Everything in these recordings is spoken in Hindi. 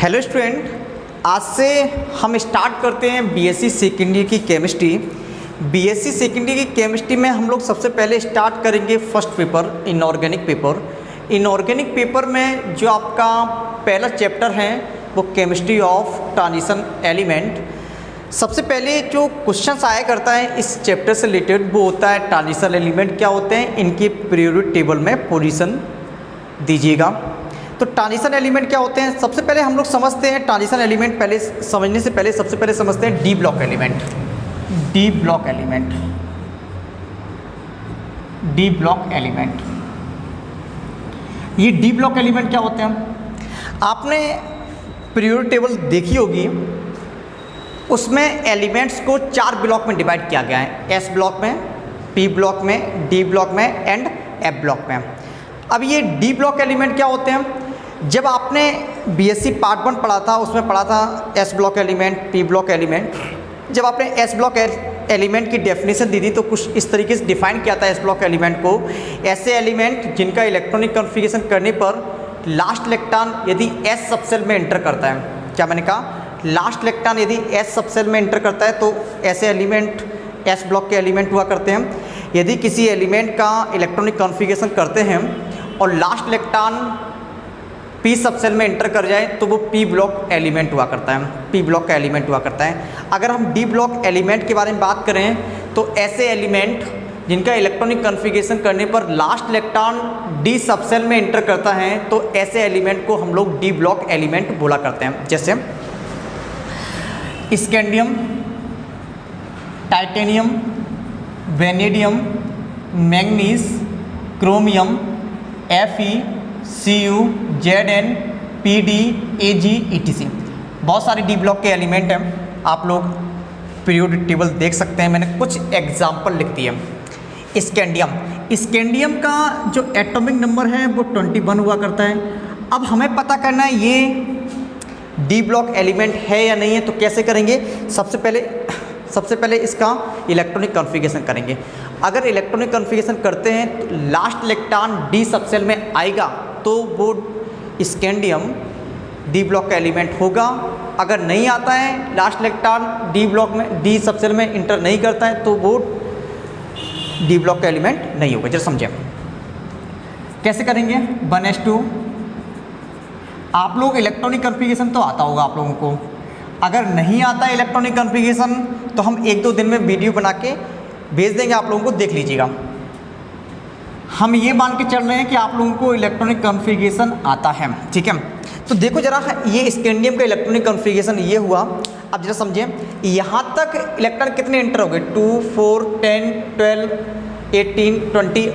हेलो स्टूडेंट, आज से हम स्टार्ट करते हैं बीएससी सेकेंड ईयर की केमिस्ट्री। बीएससी सेकेंड ईयर की केमिस्ट्री में हम लोग सबसे पहले स्टार्ट करेंगे first paper inorganic paper. Inorganic paper में जो आपका पहला चैप्टर है वो केमिस्ट्री ऑफ ट्रांजिशन एलिमेंट। सबसे पहले जो क्वेश्चंस आया करता है इस चैप्टर से रिलेटेड वो होता है ट्रांजिशन एलिमेंट क्या होते हैं, इनकी पीरियोडिक टेबल में पोजीशन दीजिएगा। तो ट्रांजिशन एलिमेंट क्या होते हैं, सबसे पहले हम लोग समझते हैं ट्रांजिशन एलिमेंट। पहले समझने से पहले सबसे पहले समझते हैं D block element. D block element, D block element, ये डी ब्लॉक एलिमेंट क्या होते हैं? आपने पीरियोडिक टेबल देखी होगी, उसमें एलिमेंट्स को 4 ब्लॉक में डिवाइड किया गया है, एस ब्लॉक में, पी ब्लॉक में, डी ब्लॉक में एंड एफ ब्लॉक में। अब ये डी ब्लॉक एलिमेंट क्या होते हैं? जब आपने बीएससी पार्ट 1 पढ़ा था उसमें पढ़ा था S block element, P block element. जब आपने एस ब्लॉक एलिमेंट की डेफिनेशन दी थी तो कुछ इस तरीके से डिफाइन किया था एस ब्लॉक एलिमेंट को, ऐसे एलिमेंट जिनका इलेक्ट्रॉनिक कॉन्फ़िगरेशन करने पर लास्ट इलेक्ट्रॉन यदि एस सबसेल में एंटर करता है। क्या मैंने कहा? लास्ट इलेक्ट्रॉन यदि एस सबसेल में एंटर करता है तो ऐसे एलिमेंट एस ब्लॉक के एलिमेंट हुआ करते हैं। यदि किसी एलिमेंट का इलेक्ट्रॉनिक कॉन्फ़िगरेशन करते हैं और लास्ट इलेक्ट्रॉन पी सबसेल में एंटर कर जाए तो वो पी ब्लॉक एलिमेंट हुआ करता है, पी ब्लॉक का एलिमेंट हुआ करता है। अगर हम डी ब्लॉक एलिमेंट के बारे में बात करें तो ऐसे एलिमेंट जिनका इलेक्ट्रॉनिक कॉन्फ़िगरेशन करने पर लास्ट इलेक्ट्रॉन डी सबसेल में एंटर करता है तो ऐसे एलिमेंट को हम लोग डी ब्लॉक एलिमेंट बोला करते हैं। जैसे scandium, titanium, vanadium, manganese, chromium, Fe, Cu, Zn, Pd, Ag, etc। बहुत सारे डी ब्लॉक के एलिमेंट हैं, आप लोग पीरियोडिक टेबल देख सकते हैं। मैंने कुछ एग्जाम्पल लिख दिए। स्कैंडियम, स्कैंडियम का जो एटॉमिक नंबर है वो 21 हुआ करता है। अब हमें पता करना है ये डी ब्लॉक एलिमेंट है या नहीं है, तो कैसे करेंगे? सबसे पहले इसका इलेक्ट्रॉनिक कॉन्फ़िगरेशन करेंगे। अगर इलेक्ट्रॉनिक कॉन्फ़िगरेशन करते हैं तो लास्ट इलेक्ट्रॉन डी सबसेल में आएगा तो वो स्कैंडियम डी ब्लॉक का एलिमेंट होगा। अगर नहीं आता है, लास्ट इलेक्ट्रॉन डी ब्लॉक में, डी सबसेल में इंटर नहीं करता है तो वो डी ब्लॉक का एलिमेंट नहीं होगा। जरा समझें कैसे करेंगे। 1s2, आप लोग इलेक्ट्रॉनिक कॉन्फ़िगरेशन तो आता होगा आप लोगों को। अगर नहीं आता है इलेक्ट्रॉनिक कॉन्फ़िगरेशन तो हम 1-2 दिन में वीडियो बना के भेज देंगे, आप लोगों को देख लीजिएगा। हम ये मान के चल रहे हैं कि आप लोगों को इलेक्ट्रॉनिक कॉन्फ़िगरेशन आता है, ठीक है। तो देखो जरा, ये स्कैंडियम का इलेक्ट्रॉनिक कॉन्फ़िगरेशन ये हुआ। अब जरा समझें, यहाँ तक इलेक्ट्रॉन कितने एंटर हो गए? 2, 4, 10, 12, 18, 20।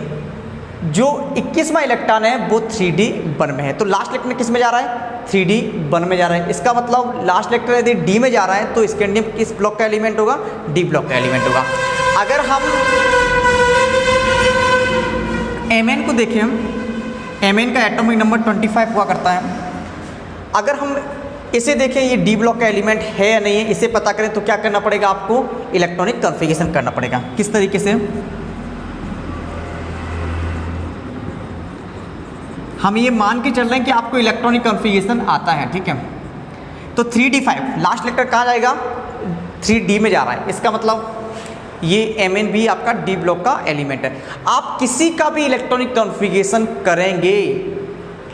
जो 21वां इलेक्ट्रॉन है वो 3D वन में है, तो लास्ट इलेक्ट्रॉन किस में जा रहा है? 3D वन में जा रहा है। इसका मतलब लास्ट इलेक्ट्रॉन यदि डी में जा रहा है तो स्कैंडियम किस ब्लॉक का एलिमेंट होगा? डी ब्लॉक का एलिमेंट होगा। अगर हम Mn को देखें, Mn का एटॉमिक नंबर 25 हुआ करता है। अगर हम इसे देखें ये डी ब्लॉक का एलिमेंट है या नहीं है, इसे पता करें तो क्या करना पड़ेगा? आपको इलेक्ट्रॉनिक कॉन्फ़िगरेशन करना पड़ेगा। किस तरीके से? हम ये मान के चल रहे हैं कि आपको इलेक्ट्रॉनिक कॉन्फ़िगरेशन आता है, ठीक है। तो 3d5 लास्ट इलेक्ट्रॉन कहाँ जाएगा? 3D में जा रहा है। इसका मतलब ये Mn भी आपका डी ब्लॉक का एलिमेंट है। आप किसी का भी इलेक्ट्रॉनिक कॉन्फ़िगरेशन करेंगे,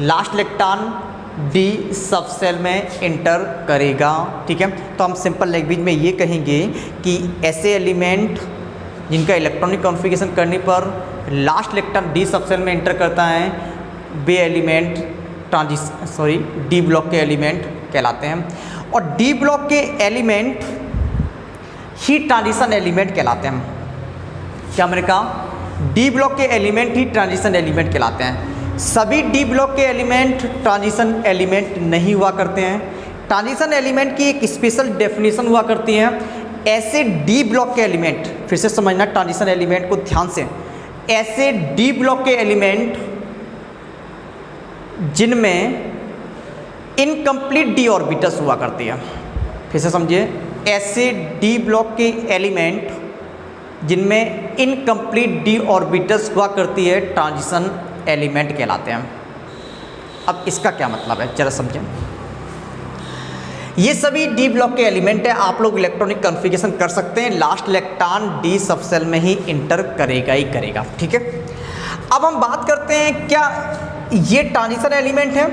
लास्ट इलेक्ट्रॉन डी सबसेल में इंटर करेगा, ठीक है। तो हम सिंपल लैंग्वेज में ये कहेंगे कि ऐसे एलिमेंट जिनका इलेक्ट्रॉनिक कॉन्फ़िगरेशन करने पर लास्ट इलेक्ट्रॉन डी सबसेल में इंटर करता है वे एलिमेंट डी ब्लॉक के एलिमेंट कहलाते हैं। और डी ब्लॉक के एलिमेंट ही ट्रांजिशन एलिमेंट कहलाते हैं। क्या मैंने कहा? डी ब्लॉक के एलिमेंट ही ट्रांजिशन एलिमेंट कहलाते हैं। सभी डी ब्लॉक के एलिमेंट ट्रांजिशन एलिमेंट नहीं हुआ करते हैं। ट्रांजिशन एलिमेंट की एक स्पेशल डेफिनेशन हुआ करती है। ऐसे डी ब्लॉक के एलिमेंट, फिर से समझना ट्रांजिशन एलिमेंट को ध्यान से, ऐसे डी ब्लॉक के एलिमेंट जिनमें इनकम्प्लीट डी ऑर्बिटल्स हुआ करती है। फिर से समझिए, ऐसे डी ब्लॉक के एलिमेंट जिनमें इनकम्प्लीट डी ऑर्बिटल्स हुआ करती है ट्रांजिशन एलिमेंट कहलाते हैं। अब इसका क्या मतलब है, जरा समझें। ये सभी डी ब्लॉक के एलिमेंट है, आप लोग इलेक्ट्रॉनिक कॉन्फ़िगरेशन कर सकते हैं। लास्ट इलेक्ट्रॉन डी सब सेल में ही इंटर करेगा ही करेगा, ठीक है। अब हम बात करते हैं क्या ये ट्रांजिशन एलिमेंट है,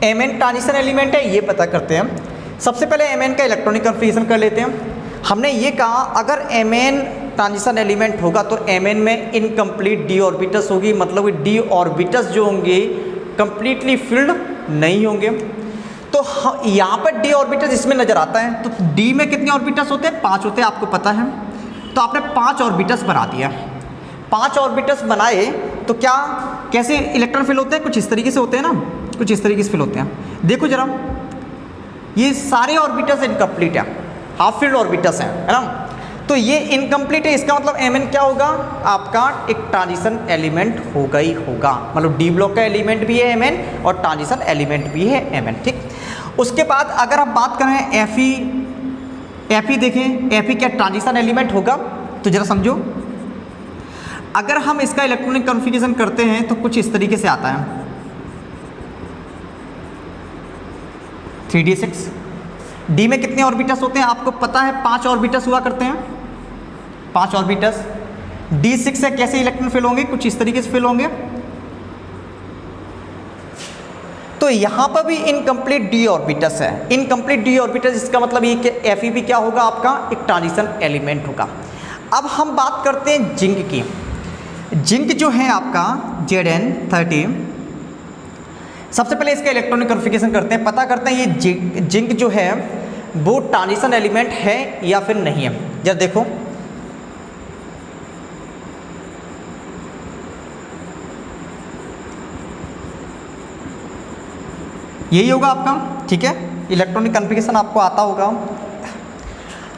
एमएन ट्रांजिशन एलिमेंट है, ये पता करते हैं। सबसे पहले एमएन का इलेक्ट्रॉनिक कॉन्फ़िगरेशन कर लेते हैं। हमने ये कहा अगर एमएन ट्रांजिशन एलिमेंट होगा तो एमएन में इनकम्प्लीट डी ऑर्बिटल्स होगी, मतलब डी ऑर्बिटल्स जो होंगे कंप्लीटली फिल्ड नहीं होंगे। तो यहाँ पर डी ऑर्बिटल्स इसमें नज़र आता है, तो डी में कितने ऑर्बिटल्स होते हैं? 5 होते हैं, आपको पता है। तो आपने 5 ऑर्बिटल्स बना दिया। 5 ऑर्बिटल्स बनाए तो क्या कैसे इलेक्ट्रॉन फिल होते हैं? कुछ इस तरीके से होते हैं ना, कुछ इस तरीके से फिल होते हैं। देखो जरा, ये सारे ऑर्बिटल्स इनकम्प्लीट है, हाफ फील्ड ऑर्बिटल्स हैं, है ना। तो ये इनकम्प्लीट है, इसका मतलब एमएन क्या होगा? आपका एक ट्रांजिशन एलिमेंट होगा ही होगा, मतलब डी ब्लॉक का एलिमेंट भी है एमएन और ट्रांजिशन एलिमेंट भी है एमएन, ठीक। उसके बाद अगर आप बात करें एफई देखें, एफई क्या ट्रांजिशन एलिमेंट होगा? तो जरा समझो, अगर हम इसका इलेक्ट्रॉनिक कॉन्फ़िगरेशन करते हैं तो कुछ इस तरीके से आता है 3d6। डी में कितने ऑर्बिटल्स होते हैं? आपको पता है 5 ऑर्बिटल्स हुआ करते हैं, 5 ऑर्बिटल्स। d6 से कैसे इलेक्ट्रॉन फिल होंगे? कुछ इस तरीके से फिल होंगे। तो यहाँ पर भी इनकम्प्लीट डी ऑर्बिटल्स है, इनकम्प्लीट डी ऑर्बिटल्स, इसका मतलब ये कि एफ भी क्या होगा? आपका एक ट्रांजिशन एलिमेंट होगा। अब हम बात करते हैं जिंक की। जिंक जो है आपका Zn30, सबसे पहले इसका इलेक्ट्रॉनिक कॉन्फ़िगरेशन करते हैं, पता करते हैं ये जिंक जो है वो ट्रांजिशन एलिमेंट है या फिर नहीं है। जरा देखो, यही होगा आपका, ठीक है। इलेक्ट्रॉनिक कॉन्फ़िगरेशन आपको आता होगा।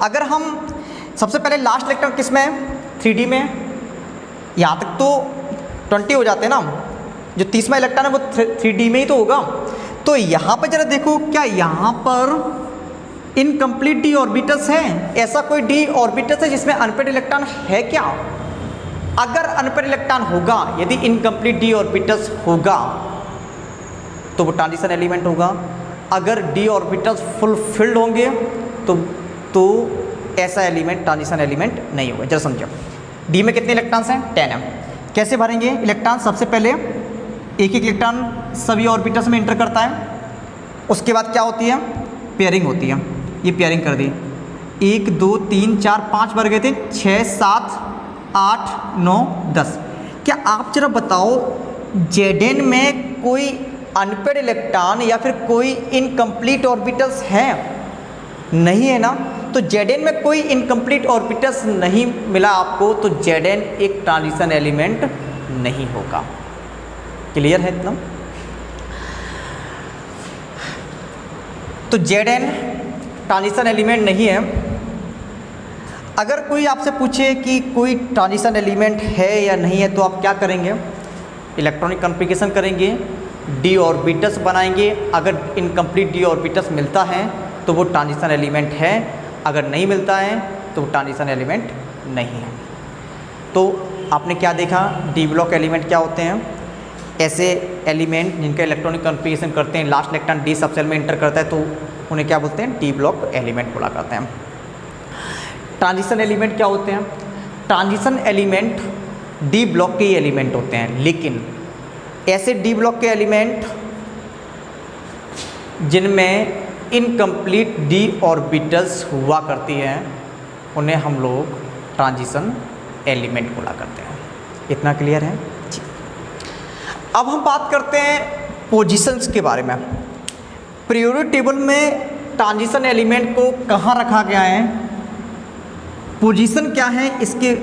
अगर हम सबसे पहले लास्ट इलेक्ट्रॉन किस में है? 3d में। यहाँ तक तो 20 हो जाते हैं ना, जो 30वां इलेक्ट्रॉन है वो 3d में ही तो होगा। तो यहाँ पर जरा देखो, क्या यहाँ पर इनकम्प्लीट डी ऑर्बिटल्स हैं? ऐसा कोई डी ऑर्बिटल्स है जिसमें अनपेड इलेक्ट्रॉन है क्या? अगर अनपेड इलेक्ट्रॉन होगा, यदि इनकम्प्लीट डी ऑर्बिटल्स होगा तो वो ट्रांजिशन एलिमेंट होगा। अगर डी ऑर्बिटल्स फुलफिल्ड होंगे तो ऐसा एलिमेंट ट्रांजिशन एलिमेंट नहीं होगा। जरा समझो, डी में कितने इलेक्ट्रॉन्स हैं? 10 है। कैसे भरेंगे इलेक्ट्रॉन? सबसे पहले एक इलेक्ट्रॉन सभी ऑर्बिटल्स में इंटर करता है, उसके बाद क्या होती है? पेयरिंग होती है। ये पेयरिंग कर दी, 1 2 3 4 5 भर गए थे, 6 7 8 9 10। क्या आप जरा बताओ, Zn में कोई अनपेड इलेक्ट्रॉन या फिर कोई इनकम्प्लीट ऑर्बिटल्स हैं? नहीं है ना। तो Zn में कोई इनकम्प्लीट ऑर्बिटल्स नहीं मिला आपको, तो Zn एक ट्रांजिशन एलिमेंट नहीं होगा। क्लियर है इतना? तो Zn ट्रांजिशन एलिमेंट नहीं है। अगर कोई आपसे पूछे कि कोई ट्रांजिशन एलिमेंट है या नहीं है, तो आप क्या करेंगे? इलेक्ट्रॉनिक कॉन्फ़िगरेशन करेंगे, डी ऑर्बिटल्स बनाएंगे। अगर इनकम्प्लीट डी ऑर्बिटल्स मिलता है तो वो ट्रांजिशन एलिमेंट है, अगर नहीं मिलता है तो वो ट्रांजिशन एलिमेंट नहीं है। तो आपने क्या देखा, डी ब्लॉक एलिमेंट क्या होते हैं? ऐसे एलिमेंट जिनका इलेक्ट्रॉनिक कॉन्फ़िगरेशन करते हैं, लास्ट इलेक्ट्रॉन डी सब सेल में इंटर करता है, तो उन्हें क्या बोलते हैं? डी ब्लॉक एलिमेंट बोला करते हैं। ट्रांजिशन एलिमेंट क्या होते हैं? ट्रांजिशन एलिमेंट डी ब्लॉक के ही एलिमेंट होते हैं, लेकिन ऐसे डी ब्लॉक के एलिमेंट जिनमें इनकम्प्लीट डी ऑर्बिटल्स हुआ करती हैं, उन्हें हम लोग ट्रांजिशन एलिमेंट बोला करते हैं। इतना क्लियर है जी। अब हम बात करते हैं पोजीशंस के बारे में। पीरियोडिक टेबल में ट्रांजिशन एलिमेंट को कहाँ रखा गया है, पोजीशन क्या है, इसके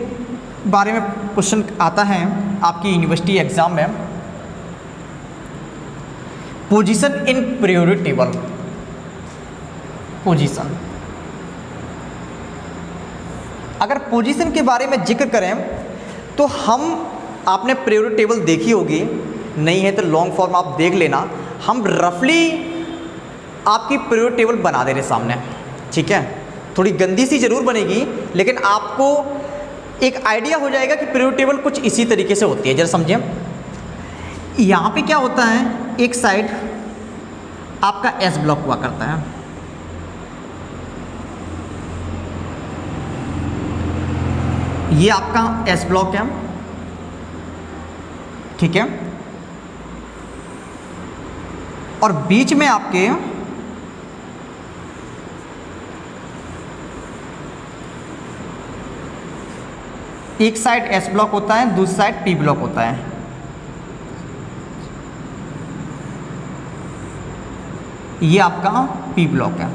बारे में क्वेश्चन आता है आपकी यूनिवर्सिटी एग्जाम में। Position in periodic table, position. अगर पोजीशन के बारे में जिक्र करें तो हम, आपने पीरियोडिक टेबल देखी होगी, नहीं है तो लॉन्ग फॉर्म आप देख लेना। हम रफली आपकी पीरियोडिक टेबल बना दे रहे सामने, ठीक है। थोड़ी गंदी सी ज़रूर बनेगी, लेकिन आपको एक आइडिया हो जाएगा कि पीरियोडिक टेबल कुछ इसी तरीके से होती है। जरा समझिए, यहाँ पे क्या होता है, एक साइड आपका एस ब्लॉक हुआ करता है, ये आपका एस ब्लॉक है, ठीक है, और बीच में आपके एक साइड एस ब्लॉक होता है, दूसरी साइड पी ब्लॉक होता है। ये आपका पी ब्लॉक है,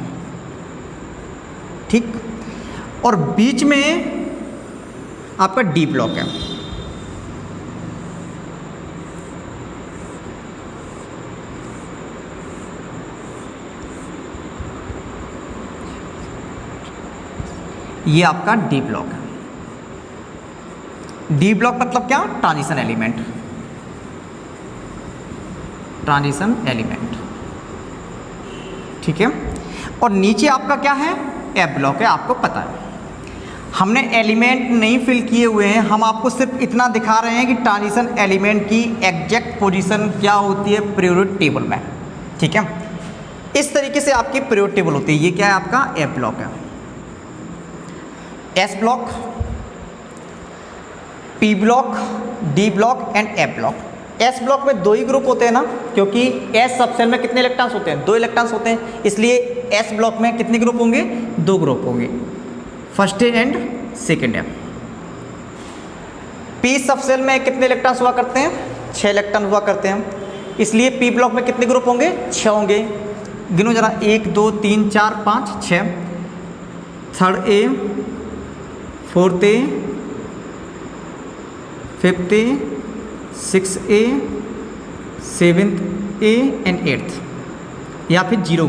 ठीक, और बीच में आपका डी ब्लॉक है। ये आपका डी ब्लॉक है। डी ब्लॉक मतलब क्या? ट्रांजिशन एलिमेंट, ट्रांजिशन एलिमेंट, ठीक है। और नीचे आपका क्या है? एफ ब्लॉक है, आपको पता है। हमने एलिमेंट नहीं फिल किए हुए हैं, हम आपको सिर्फ इतना दिखा रहे हैं कि ट्रांजिशन एलिमेंट की एग्जैक्ट पोजीशन क्या होती है पीरियोडिक टेबल में, ठीक है। इस तरीके से आपकी पीरियोडिक टेबल होती है। ये क्या है? आपका एफ ब्लॉक है। S block, P block, D block and F block. S block में दो ही ग्रुप होते हैं ना, क्योंकि एस सबसेल में कितने इलेक्ट्रॉन्स होते हैं? 2 इलेक्ट्रॉन्स होते हैं, इसलिए एस ब्लॉक में कितने ग्रुप होंगे? 2 ग्रुप होंगे, फर्स्ट एंड सेकेंड है। पी सबसेल में कितने इलेक्ट्रॉन्स हुआ करते हैं? 6 इलेक्ट्रॉन हुआ करते हैं, इसलिए पी ब्लॉक में कितने ग्रुप होंगे? 6 होंगे। गिनो जरा, 1 2 3 4 5 6, third A, fourth A, fifth A, 6A, 7th A and 8th, या फिर जीरो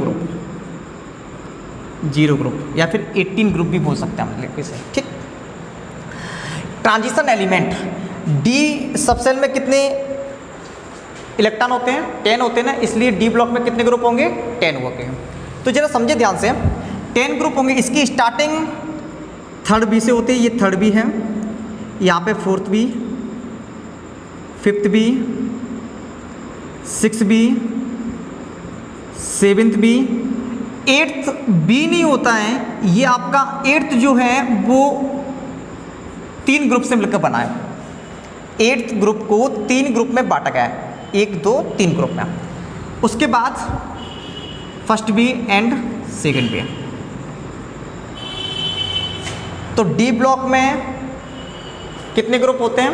ग्रुप, या फिर 18 ग्रुप भी बोल सकते हैं हम लोग इसे, ठीक। ट्रांजिशन एलिमेंट डी सबसेल में कितने इलेक्ट्रॉन होते हैं? 10 होते हैं ना, इसलिए डी ब्लॉक में कितने ग्रुप होंगे? 10 होंगे। तो जरा समझे ध्यान से, 10 ग्रुप होंगे। इसकी स्टार्टिंग थर्ड बी से होती है, ये थर्ड बी है, यहाँ पे fourth B, fifth B, 6th B, 7th B, 8th B नहीं होता है। ये आपका 8th जो है वो 3 ग्रुप से मिलकर बना है। 8th ग्रुप को 3 ग्रुप में बांटा गया है, 1 2 3 ग्रुप में। उसके बाद first B and second B. तो डी ब्लॉक में कितने ग्रुप होते हैं?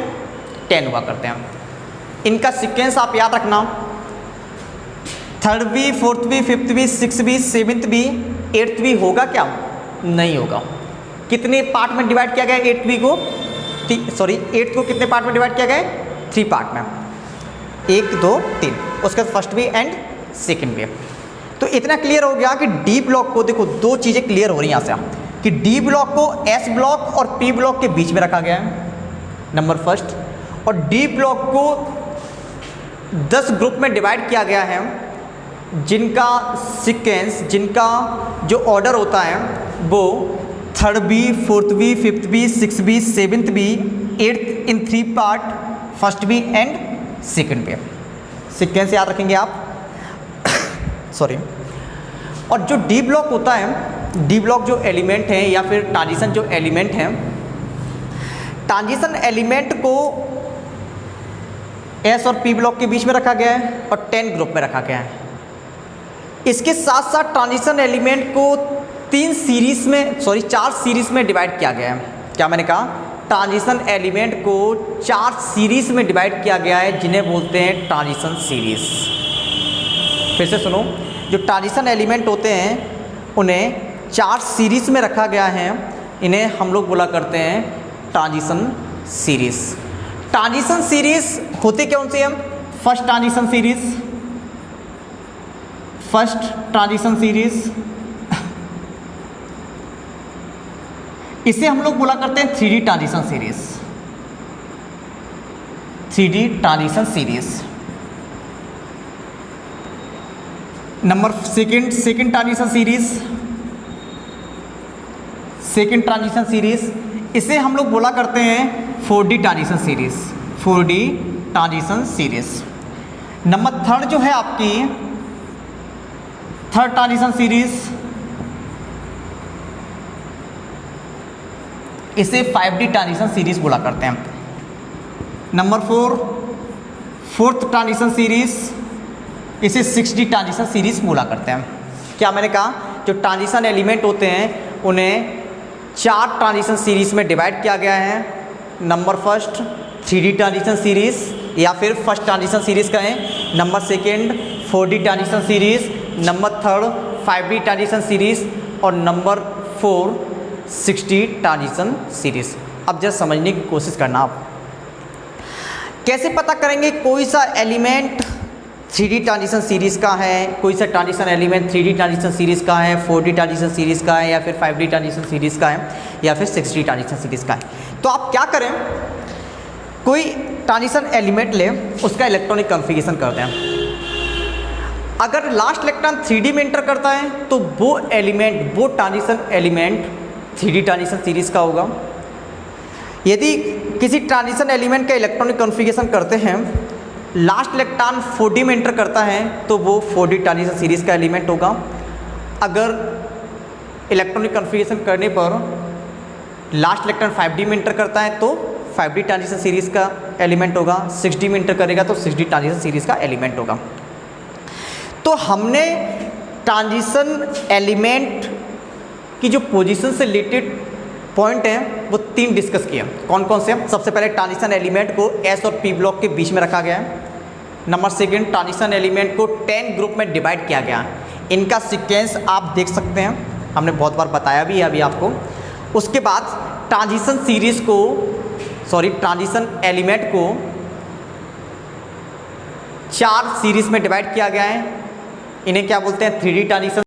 10 हुआ करते हैं। इनका सीक्वेंस आप याद रखना, third B, fourth B, fifth B, 6th B, 7th B, 8th B होगा क्या? नहीं होगा। कितने पार्ट में डिवाइड किया गया 8th बी को? 8th को कितने पार्ट में डिवाइड किया गया? 3 पार्ट में, 1 2 3, उसके बाद first B and second B. तो इतना क्लियर हो गया कि डी ब्लॉक को, देखो 2 चीज़ें क्लियर हो रही हैं यहाँ से, कि डी ब्लॉक को एस ब्लॉक और पी ब्लॉक के बीच में रखा गया है, नंबर फर्स्ट, और डी ब्लॉक को 10 ग्रुप में डिवाइड किया गया है, जिनका सीक्वेंस, जिनका जो ऑर्डर होता है वो third B, fourth B, fifth B, 6th B, 7th B, 8th in 3 part, first B and second B. Sequence याद रखेंगे आप सॉरी। और जो डी ब्लॉक होता है, डी ब्लॉक जो एलिमेंट है या फिर ट्रांजिशन जो एलिमेंट है, ट्रांजिशन एलिमेंट को एस और पी ब्लॉक के बीच में रखा गया है और 10 ग्रुप में रखा गया है। इसके साथ साथ ट्रांजिशन एलिमेंट को 4 सीरीज में डिवाइड किया गया है। क्या मैंने कहा? ट्रांजिशन एलिमेंट को 4 सीरीज में डिवाइड किया गया है, जिन्हें बोलते हैं ट्रांजिशन सीरीज। फिर से सुनो, जो ट्रांजिशन एलिमेंट होते हैं उन्हें 4 सीरीज में रखा गया है, इन्हें हम लोग बोला करते हैं ट्रांजिशन सीरीज। ट्रांजिशन सीरीज होती कौन सी है? फर्स्ट ट्रांजिशन सीरीज, इसे हम लोग बोला करते हैं 3D transition series. Number second transition series, इसे हम लोग बोला करते हैं 4D transition series. Number third जो है आपकी थर्ड ट्रांजिशन सीरीज, इसे 5D ट्रांजिशन सीरीज बोला करते हैं। नंबर 4 फोर्थ ट्रांजिशन सीरीज, इसे 6D ट्रांजिशन सीरीज बोला करते हैं। क्या मैंने कहा, जो ट्रांजिशन एलिमेंट होते हैं उन्हें 4 ट्रांजिशन सीरीज में डिवाइड किया गया है। Number first 3D transition series या फिर फर्स्ट ट्रांजिशन सीरीज कहें। Number second 4D transition series, number third 5D transition series और नंबर 4 6D ट्रांजिशन सीरीज। अब जस्ट समझने की कोशिश करना आप कैसे पता करेंगे कोई सा एलिमेंट 3D ट्रांजिशन सीरीज़ का है, कोई सा transition element 3D transition series का है, 4D ट्रांजिशन सीरीज़ का है या फिर 5D ट्रांजिशन सीरीज़ का है या फिर 6D ट्रांजिशन सीरीज़ का है। तो आप क्या करें, कोई ट्रांजिशन एलिमेंट ले, उसका इलेक्ट्रॉनिक कॉन्फ़िगरेशन करते हैं। अगर लास्ट इलेक्ट्रॉन 3D में एंटर करता है तो वो एलिमेंट, वो transition element 3D transition series का होगा। यदि किसी ट्रांजिशन एलिमेंट का इलेक्ट्रॉनिक कॉन्फ़िगरेशन करते हैं, लास्ट इलेक्ट्रॉन 4D में एंटर करता है तो वो 4D ट्रांजिशन सीरीज़ का एलिमेंट होगा। अगर इलेक्ट्रॉनिक कॉन्फ़िगरेशन करने पर लास्ट इलेक्ट्रॉन 5D में एंटर करता है तो 5D ट्रांजिशन सीरीज़ का एलिमेंट होगा। 6D में एंटर करेगा तो 6D ट्रांजिशन सीरीज़ का एलिमेंट होगा। तो हमने ट्रांजिशन एलिमेंट की जो पोजीशन से रिलेटेड पॉइंट हैं वो 3 डिस्कस किया। कौन कौन से? सबसे पहले ट्रांजिशन एलिमेंट को S और P ब्लॉक के बीच में रखा गया है। नंबर सेकंड, ट्रांजिशन एलिमेंट को 10 ग्रुप में डिवाइड किया गया। इनका सीक्वेंस आप देख सकते हैं, हमने बहुत बार बताया भी है अभी आपको। उसके बाद ट्रांजिशन सीरीज़ को, ट्रांजिशन एलिमेंट को 4 सीरीज़ में डिवाइड किया गया है। इन्हें क्या बोलते हैं? 3D transition